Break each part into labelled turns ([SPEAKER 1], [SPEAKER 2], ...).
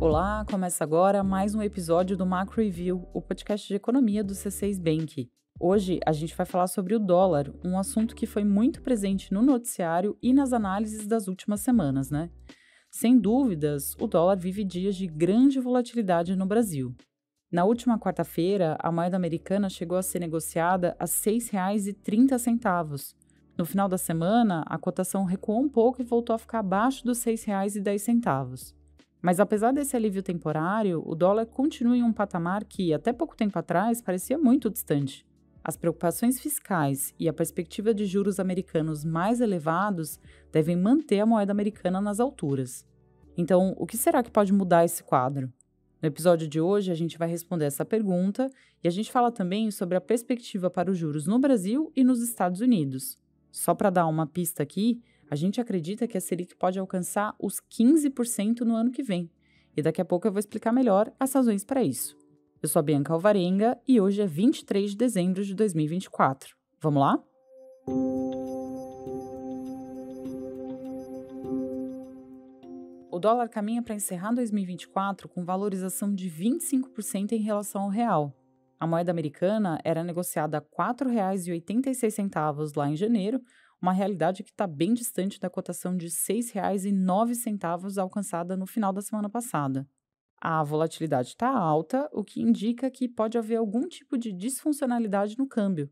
[SPEAKER 1] Olá, começa agora mais um episódio do Macro Review, o podcast de economia do C6 Bank. Hoje a gente vai falar sobre o dólar, um assunto que foi muito presente no noticiário e nas análises das últimas semanas, né? Sem dúvidas, o dólar vive dias de grande volatilidade no Brasil. Na última quarta-feira, a moeda americana chegou a ser negociada a R$ 6,30. No final da semana, a cotação recuou um pouco e voltou a ficar abaixo dos R$ 6,10. Mas apesar desse alívio temporário, o dólar continua em um patamar que, até pouco tempo atrás, parecia muito distante. As preocupações fiscais e a perspectiva de juros americanos mais elevados devem manter a moeda americana nas alturas. Então, o que será que pode mudar esse quadro? No episódio de hoje, a gente vai responder essa pergunta e a gente fala também sobre a perspectiva para os juros no Brasil e nos Estados Unidos. Só para dar uma pista aqui, a gente acredita que a Selic pode alcançar os 15% no ano que vem. E daqui a pouco eu vou explicar melhor as razões para isso. Eu sou a Bianca Alvarenga e hoje é 23 de dezembro de 2024. Vamos lá? O dólar caminha para encerrar 2024 com valorização de 25% em relação ao real. A moeda americana era negociada a R$ 4,86 lá em janeiro, uma realidade que está bem distante da cotação de R$ 6,09 alcançada no final da semana passada. A volatilidade está alta, o que indica que pode haver algum tipo de disfuncionalidade no câmbio.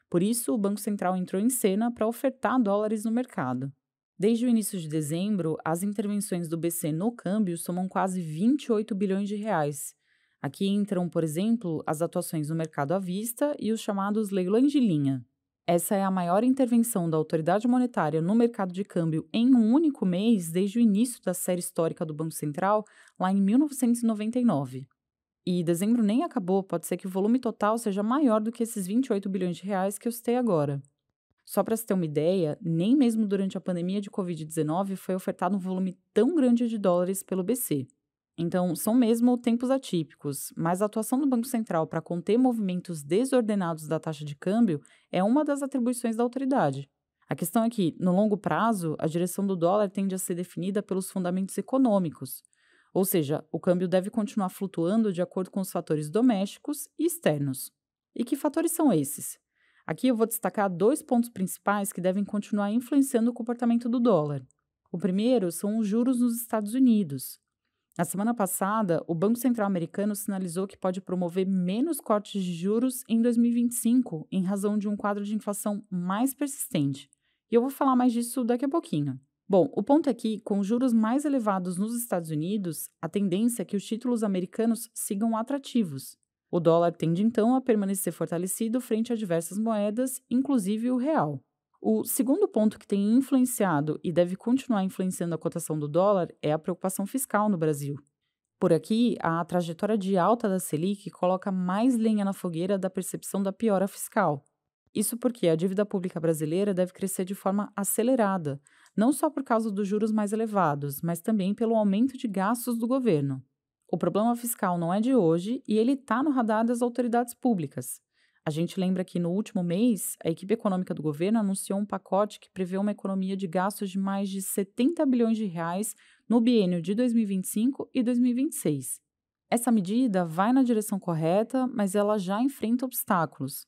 [SPEAKER 1] Por isso, o Banco Central entrou em cena para ofertar dólares no mercado. Desde o início de dezembro, as intervenções do BC no câmbio somam quase 28 bilhões de reais. Aqui entram, por exemplo, as atuações no mercado à vista e os chamados leilões de linha. Essa é a maior intervenção da autoridade monetária no mercado de câmbio em um único mês desde o início da série histórica do Banco Central, lá em 1999. E dezembro nem acabou, pode ser que o volume total seja maior do que esses 28 bilhões de reais que eu citei agora. Só para se ter uma ideia, nem mesmo durante a pandemia de Covid-19 foi ofertado um volume tão grande de dólares pelo BC. Então, são mesmo tempos atípicos, mas a atuação do Banco Central para conter movimentos desordenados da taxa de câmbio é uma das atribuições da autoridade. A questão é que, no longo prazo, a direção do dólar tende a ser definida pelos fundamentos econômicos, ou seja, o câmbio deve continuar flutuando de acordo com os fatores domésticos e externos. E que fatores são esses? Aqui eu vou destacar dois pontos principais que devem continuar influenciando o comportamento do dólar. O primeiro são os juros nos Estados Unidos. Na semana passada, o Banco Central americano sinalizou que pode promover menos cortes de juros em 2025, em razão de um quadro de inflação mais persistente. E eu vou falar mais disso daqui a pouquinho. Bom, o ponto é que, com os juros mais elevados nos Estados Unidos, a tendência é que os títulos americanos sigam atrativos. O dólar tende, então, a permanecer fortalecido frente a diversas moedas, inclusive o real. O segundo ponto que tem influenciado e deve continuar influenciando a cotação do dólar é a preocupação fiscal no Brasil. Por aqui, a trajetória de alta da Selic coloca mais lenha na fogueira da percepção da piora fiscal. Isso porque a dívida pública brasileira deve crescer de forma acelerada, não só por causa dos juros mais elevados, mas também pelo aumento de gastos do governo. O problema fiscal não é de hoje e ele está no radar das autoridades públicas. A gente lembra que no último mês, a equipe econômica do governo anunciou um pacote que prevê uma economia de gastos de mais de 70 bilhões de reais no biênio de 2025 e 2026. Essa medida vai na direção correta, mas ela já enfrenta obstáculos.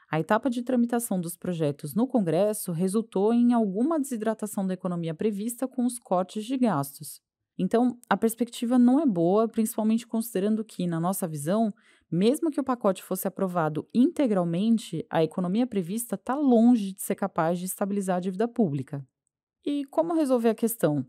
[SPEAKER 1] A etapa de tramitação dos projetos no Congresso resultou em alguma desidratação da economia prevista com os cortes de gastos. Então, a perspectiva não é boa, principalmente considerando que, na nossa visão, mesmo que o pacote fosse aprovado integralmente, a economia prevista está longe de ser capaz de estabilizar a dívida pública. E como resolver a questão?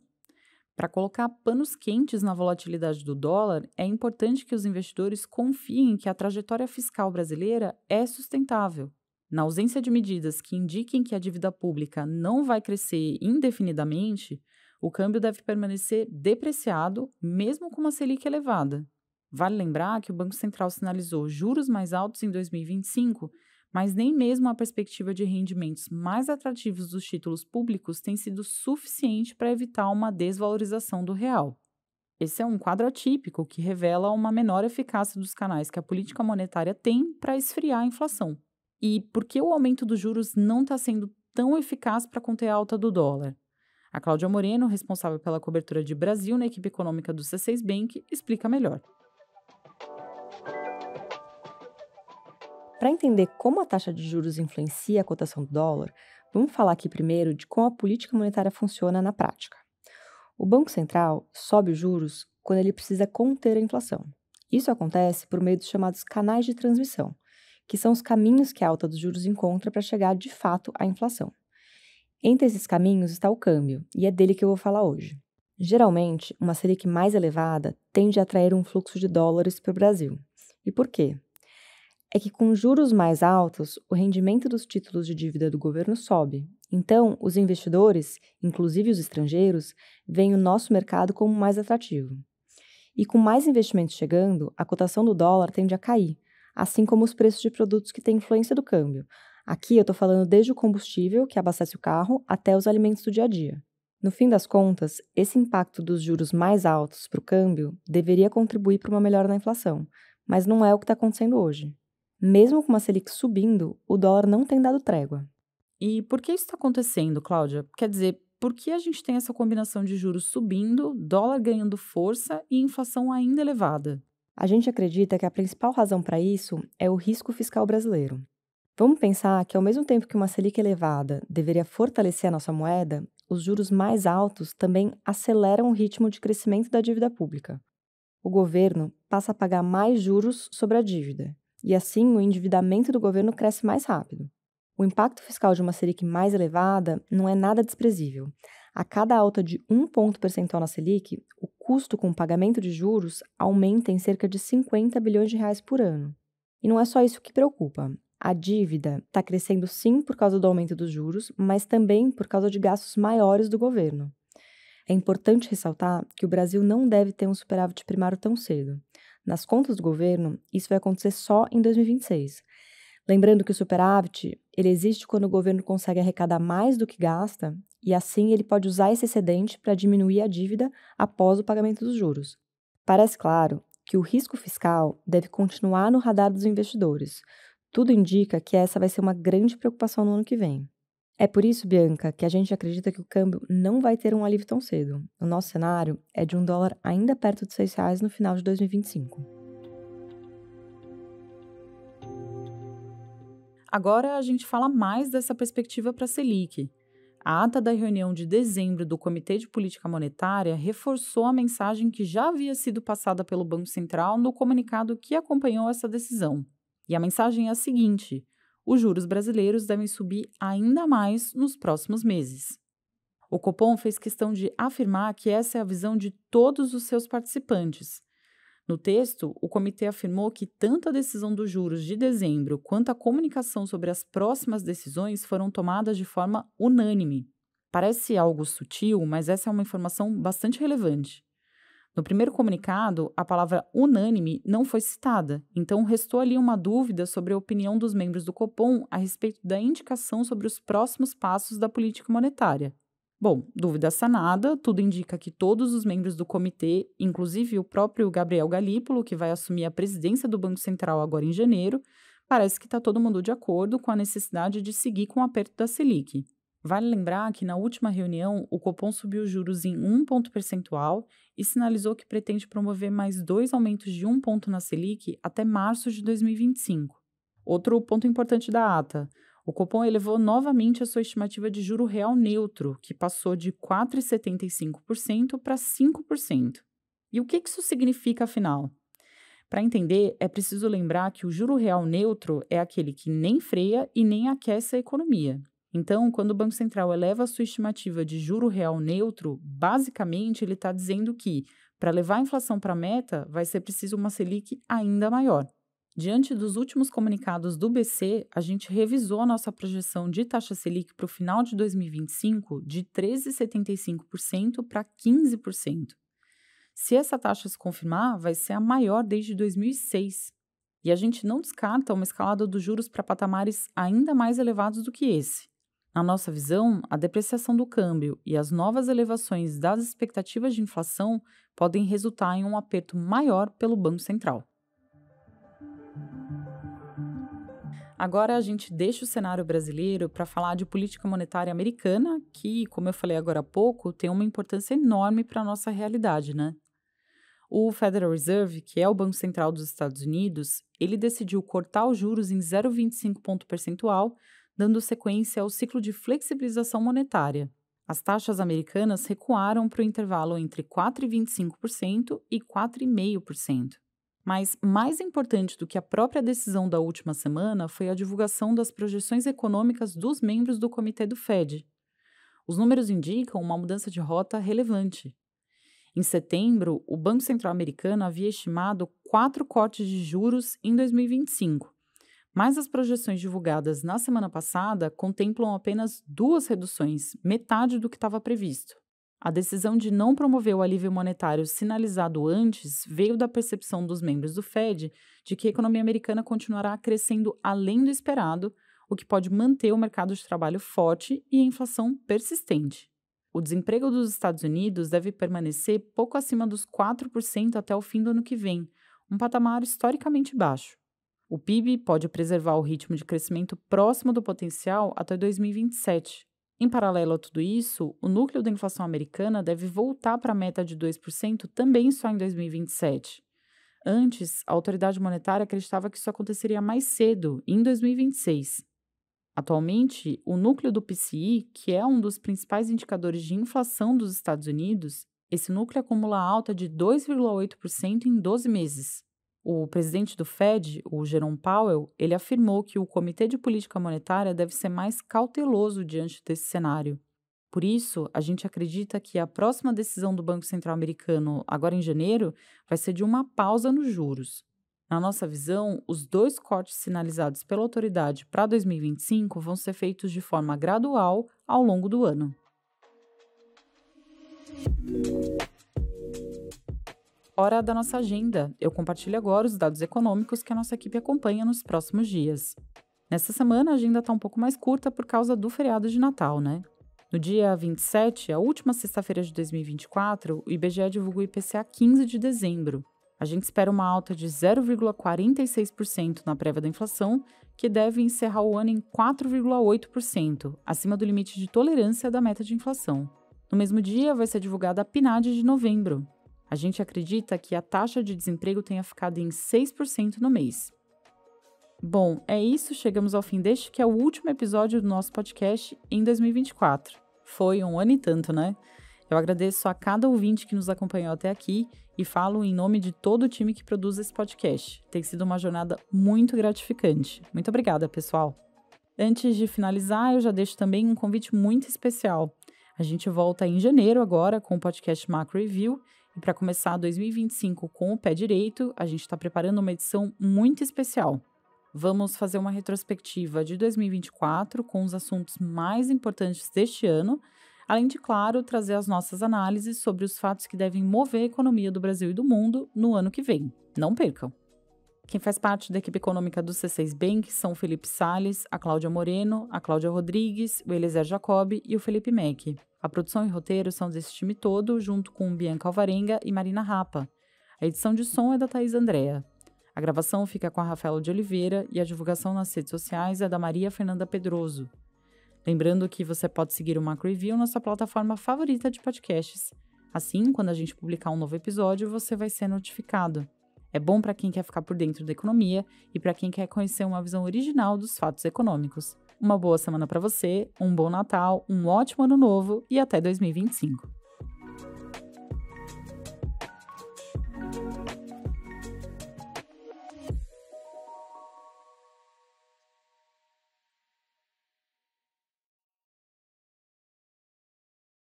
[SPEAKER 1] Para colocar panos quentes na volatilidade do dólar, é importante que os investidores confiem que a trajetória fiscal brasileira é sustentável. Na ausência de medidas que indiquem que a dívida pública não vai crescer indefinidamente, o câmbio deve permanecer depreciado, mesmo com uma Selic elevada. Vale lembrar que o Banco Central sinalizou juros mais altos em 2025, mas nem mesmo a perspectiva de rendimentos mais atrativos dos títulos públicos tem sido suficiente para evitar uma desvalorização do real. Esse é um quadro atípico que revela uma menor eficácia dos canais que a política monetária tem para esfriar a inflação. E por que o aumento dos juros não está sendo tão eficaz para conter a alta do dólar? A Cláudia Moreno, responsável pela cobertura de Brasil na equipe econômica do C6 Bank, explica melhor.
[SPEAKER 2] Para entender como a taxa de juros influencia a cotação do dólar, vamos falar aqui primeiro de como a política monetária funciona na prática. O Banco Central sobe os juros quando ele precisa conter a inflação. Isso acontece por meio dos chamados canais de transmissão, que são os caminhos que a alta dos juros encontra para chegar de fato à inflação. Entre esses caminhos está o câmbio, e é dele que eu vou falar hoje. Geralmente, uma Selic mais elevada tende a atrair um fluxo de dólares para o Brasil. E por quê? É que com juros mais altos, o rendimento dos títulos de dívida do governo sobe. Então, os investidores, inclusive os estrangeiros, veem o nosso mercado como mais atrativo. E com mais investimentos chegando, a cotação do dólar tende a cair, assim como os preços de produtos que têm influência do câmbio. Aqui eu estou falando desde o combustível, que abastece o carro, até os alimentos do dia a dia. No fim das contas, esse impacto dos juros mais altos para o câmbio deveria contribuir para uma melhora na inflação, mas não é o que está acontecendo hoje. Mesmo com uma Selic subindo, o dólar não tem dado trégua.
[SPEAKER 1] E por que isso está acontecendo, Cláudia? Quer dizer, por que a gente tem essa combinação de juros subindo, dólar ganhando força e inflação ainda elevada?
[SPEAKER 2] A gente acredita que a principal razão para isso é o risco fiscal brasileiro. Vamos pensar que, ao mesmo tempo que uma Selic elevada deveria fortalecer a nossa moeda, os juros mais altos também aceleram o ritmo de crescimento da dívida pública. O governo passa a pagar mais juros sobre a dívida, e assim o endividamento do governo cresce mais rápido. O impacto fiscal de uma Selic mais elevada não é nada desprezível. A cada alta de 1 ponto percentual na Selic, o custo com o pagamento de juros aumenta em cerca de 50 bilhões de reais por ano. E não é só isso que preocupa. A dívida está crescendo sim por causa do aumento dos juros, mas também por causa de gastos maiores do governo. É importante ressaltar que o Brasil não deve ter um superávit primário tão cedo. Nas contas do governo, isso vai acontecer só em 2026. Lembrando que o superávit ele existe quando o governo consegue arrecadar mais do que gasta e assim ele pode usar esse excedente para diminuir a dívida após o pagamento dos juros. Parece claro que o risco fiscal deve continuar no radar dos investidores. Tudo indica que essa vai ser uma grande preocupação no ano que vem. É por isso, Bianca, que a gente acredita que o câmbio não vai ter um alívio tão cedo. O nosso cenário é de um dólar ainda perto de R$ 6 no final de 2025.
[SPEAKER 1] Agora a gente fala mais dessa perspectiva para a Selic. A ata da reunião de dezembro do Comitê de Política Monetária reforçou a mensagem que já havia sido passada pelo Banco Central no comunicado que acompanhou essa decisão. E a mensagem é a seguinte: os juros brasileiros devem subir ainda mais nos próximos meses. O Copom fez questão de afirmar que essa é a visão de todos os seus participantes. No texto, o comitê afirmou que tanto a decisão dos juros de dezembro quanto a comunicação sobre as próximas decisões foram tomadas de forma unânime. Parece algo sutil, mas essa é uma informação bastante relevante. No primeiro comunicado, a palavra unânime não foi citada, então restou ali uma dúvida sobre a opinião dos membros do Copom a respeito da indicação sobre os próximos passos da política monetária. Bom, dúvida sanada, tudo indica que todos os membros do comitê, inclusive o próprio Gabriel Galípolo, que vai assumir a presidência do Banco Central agora em janeiro, parece que está todo mundo de acordo com a necessidade de seguir com o aperto da Selic. Vale lembrar que na última reunião o Copom subiu os juros em 1 ponto percentual e sinalizou que pretende promover mais 2 aumentos de 1 ponto na Selic até março de 2025. Outro ponto importante da ata: o Copom elevou novamente a sua estimativa de juro real neutro, que passou de 4,75% para 5%. E o que isso significa, afinal? Para entender, é preciso lembrar que o juro real neutro é aquele que nem freia e nem aquece a economia. Então, quando o Banco Central eleva a sua estimativa de juro real neutro, basicamente ele está dizendo que, para levar a inflação para a meta, vai ser preciso uma Selic ainda maior. Diante dos últimos comunicados do BC, a gente revisou a nossa projeção de taxa Selic para o final de 2025 de 13,75% para 15%. Se essa taxa se confirmar, vai ser a maior desde 2006. E a gente não descarta uma escalada dos juros para patamares ainda mais elevados do que esse. Na nossa visão, a depreciação do câmbio e as novas elevações das expectativas de inflação podem resultar em um aperto maior pelo Banco Central. Agora a gente deixa o cenário brasileiro para falar de política monetária americana, que, como eu falei agora há pouco, tem uma importância enorme para a nossa realidade, né? O Federal Reserve, que é o Banco Central dos Estados Unidos, ele decidiu cortar os juros em 0,25 ponto percentual, dando sequência ao ciclo de flexibilização monetária. As taxas americanas recuaram para o intervalo entre 4,25% e 4,5%. Mas mais importante do que a própria decisão da última semana foi a divulgação das projeções econômicas dos membros do comitê do Fed. Os números indicam uma mudança de rota relevante. Em setembro, o Banco Central americano havia estimado 4 cortes de juros em 2025, mas as projeções divulgadas na semana passada contemplam apenas 2 reduções, metade do que estava previsto. A decisão de não promover o alívio monetário sinalizado antes veio da percepção dos membros do Fed de que a economia americana continuará crescendo além do esperado, o que pode manter o mercado de trabalho forte e a inflação persistente. O desemprego dos Estados Unidos deve permanecer pouco acima dos 4% até o fim do ano que vem, um patamar historicamente baixo. O PIB pode preservar o ritmo de crescimento próximo do potencial até 2027. Em paralelo a tudo isso, o núcleo da inflação americana deve voltar para a meta de 2% também só em 2027. Antes, a autoridade monetária acreditava que isso aconteceria mais cedo, em 2026. Atualmente, o núcleo do PCI, que é um dos principais indicadores de inflação dos Estados Unidos, esse núcleo acumula alta de 2,8% em 12 meses. O presidente do Fed, o Jerome Powell, ele afirmou que o Comitê de Política Monetária deve ser mais cauteloso diante desse cenário. Por isso, a gente acredita que a próxima decisão do Banco Central americano, agora em janeiro, vai ser de uma pausa nos juros. Na nossa visão, os 2 cortes sinalizados pela autoridade para 2025 vão ser feitos de forma gradual ao longo do ano. Hora da nossa agenda. Eu compartilho agora os dados econômicos que a nossa equipe acompanha nos próximos dias. Nessa semana, a agenda está um pouco mais curta por causa do feriado de Natal, né? No dia 27, a última sexta-feira de 2024, o IBGE divulgou o IPCA 15 de dezembro. A gente espera uma alta de 0,46% na prévia da inflação, que deve encerrar o ano em 4,8%, acima do limite de tolerância da meta de inflação. No mesmo dia, vai ser divulgada a PNAD de novembro. A gente acredita que a taxa de desemprego tenha ficado em 6% no mês. Bom, é isso, chegamos ao fim deste que é o último episódio do nosso podcast em 2024. Foi um ano e tanto, né? Eu agradeço a cada ouvinte que nos acompanhou até aqui e falo em nome de todo o time que produz esse podcast. Tem sido uma jornada muito gratificante. Muito obrigada, pessoal! Antes de finalizar, eu já deixo também um convite muito especial. A gente volta em janeiro agora com o podcast Macro Review. E para começar 2025 com o pé direito, a gente está preparando uma edição muito especial. Vamos fazer uma retrospectiva de 2024 com os assuntos mais importantes deste ano, além de, claro, trazer as nossas análises sobre os fatos que devem mover a economia do Brasil e do mundo no ano que vem. Não percam! Quem faz parte da equipe econômica do C6 Bank são o Felipe Salles, a Cláudia Moreno, a Cláudia Rodrigues, o Eliezer Jacob e o Felipe Mack. A produção e roteiro são desse time todo, junto com Bianca Alvarenga e Marina Rapa. A edição de som é da Thaís Andrea. A gravação fica com a Rafaela de Oliveira e a divulgação nas redes sociais é da Maria Fernanda Pedroso. Lembrando que você pode seguir o Macro Review na sua plataforma favorita de podcasts. Assim, quando a gente publicar um novo episódio, você vai ser notificado. É bom para quem quer ficar por dentro da economia e para quem quer conhecer uma visão original dos fatos econômicos. Uma boa semana para você, um bom Natal, um ótimo ano novo e até 2025.